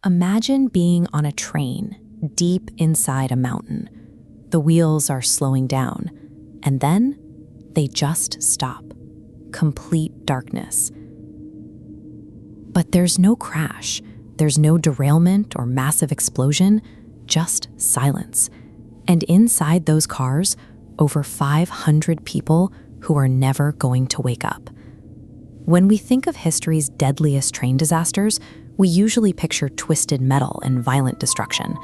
Imagine being on a train deep inside a mountain. The wheels are slowing down, and then they just stop. Complete darkness. But there's no crash. There's no derailment or massive explosion, just silence. And inside those cars, over 500 people who are never going to wake up. When we think of history's deadliest train disasters, we usually picture twisted metal and violent destruction.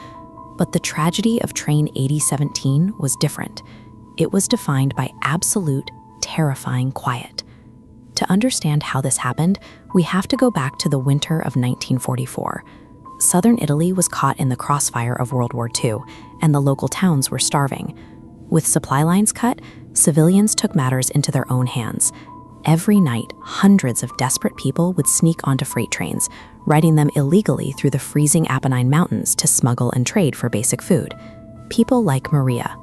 But the tragedy of Train 8017 was different. It was defined by absolute, terrifying quiet. To understand how this happened, we have to go back to the winter of 1944. Southern Italy was caught in the crossfire of World War II, and the local towns were starving. With supply lines cut, civilians took matters into their own hands. Every night, hundreds of desperate people would sneak onto freight trains, riding them illegally through the freezing Apennine Mountains to smuggle and trade for basic food. People like Maria.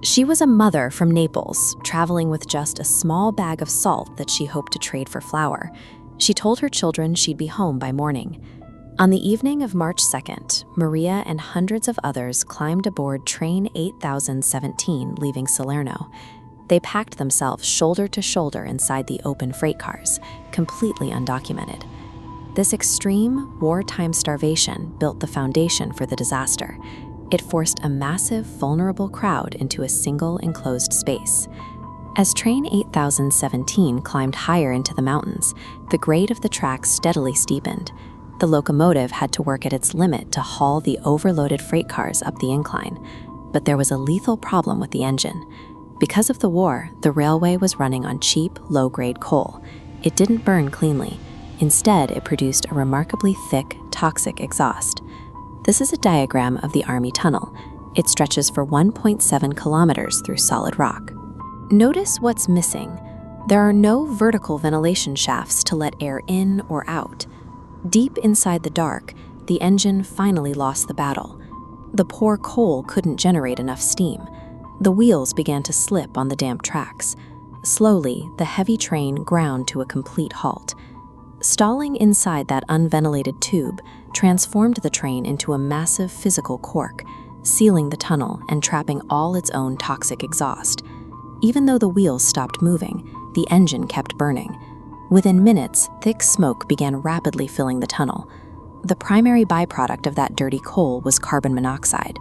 She was a mother from Naples, traveling with just a small bag of salt that she hoped to trade for flour. She told her children she'd be home by morning. On the evening of March 2nd, Maria and hundreds of others climbed aboard Train 8017 leaving Salerno. They packed themselves shoulder to shoulder inside the open freight cars, completely undocumented. This extreme, wartime starvation built the foundation for the disaster. It forced a massive, vulnerable crowd into a single enclosed space. As Train 8017 climbed higher into the mountains, the grade of the track steadily steepened. The locomotive had to work at its limit to haul the overloaded freight cars up the incline. But there was a lethal problem with the engine. Because of the war, the railway was running on cheap, low-grade coal. It didn't burn cleanly. Instead, it produced a remarkably thick, toxic exhaust. This is a diagram of the Armi Tunnel. It stretches for 1.7 kilometers through solid rock. Notice what's missing. There are no vertical ventilation shafts to let air in or out. Deep inside the dark, the engine finally lost the battle. The poor coal couldn't generate enough steam. The wheels began to slip on the damp tracks. Slowly, the heavy train ground to a complete halt. Stalling inside that unventilated tube transformed the train into a massive physical cork, sealing the tunnel and trapping all its own toxic exhaust. Even though the wheels stopped moving, the engine kept burning. Within minutes, thick smoke began rapidly filling the tunnel. The primary byproduct of that dirty coal was carbon monoxide.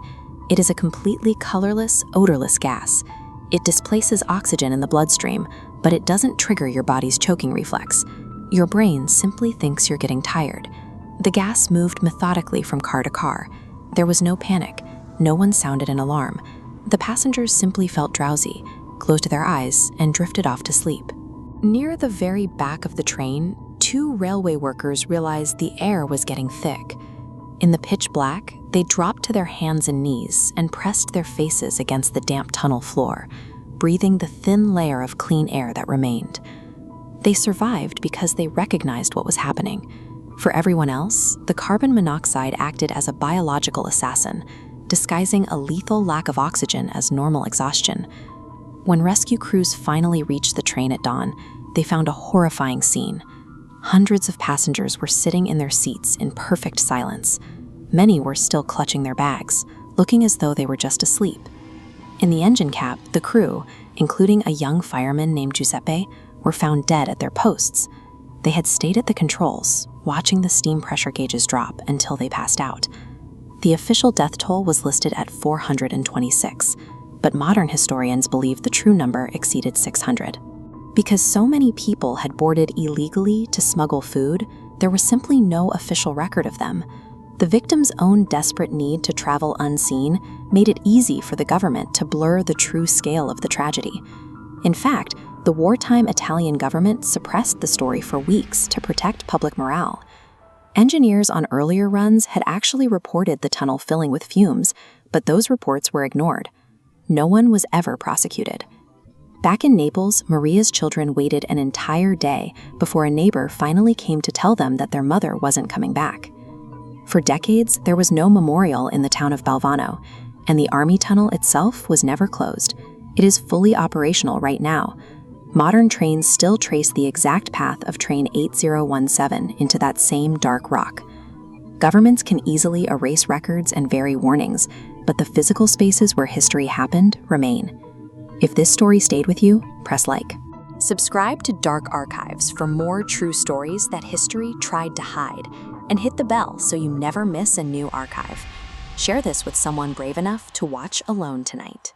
It is a completely colorless, odorless gas. It displaces oxygen in the bloodstream, but it doesn't trigger your body's choking reflex. Your brain simply thinks you're getting tired. The gas moved methodically from car to car. There was no panic. No one sounded an alarm. The passengers simply felt drowsy, closed their eyes, and drifted off to sleep. Near the very back of the train, two railway workers realized the air was getting thick. In the pitch black, they dropped to their hands and knees and pressed their faces against the damp tunnel floor, breathing the thin layer of clean air that remained. They survived because they recognized what was happening. For everyone else, the carbon monoxide acted as a biological assassin, disguising a lethal lack of oxygen as normal exhaustion. When rescue crews finally reached the train at dawn, they found a horrifying scene. Hundreds of passengers were sitting in their seats in perfect silence. Many were still clutching their bags, looking as though they were just asleep. In the engine cab, the crew, including a young fireman named Giuseppe, were found dead at their posts. They had stayed at the controls, watching the steam pressure gauges drop until they passed out. The official death toll was listed at 426, but modern historians believe the true number exceeded 600. Because so many people had boarded illegally to smuggle food, there was simply no official record of them. The victims' own desperate need to travel unseen made it easy for the government to blur the true scale of the tragedy. In fact, the wartime Italian government suppressed the story for weeks to protect public morale. Engineers on earlier runs had actually reported the tunnel filling with fumes, but those reports were ignored. No one was ever prosecuted. Back in Naples, Maria's children waited an entire day before a neighbor finally came to tell them that their mother wasn't coming back. For decades, there was no memorial in the town of Balvano, and the Armi Tunnel itself was never closed. It is fully operational right now. Modern trains still trace the exact path of Train 8017 into that same dark rock. Governments can easily erase records and vary warnings, but the physical spaces where history happened remain. If this story stayed with you, press like. Subscribe to Dark Archives for more true stories that history tried to hide, and hit the bell so you never miss a new archive. Share this with someone brave enough to watch alone tonight.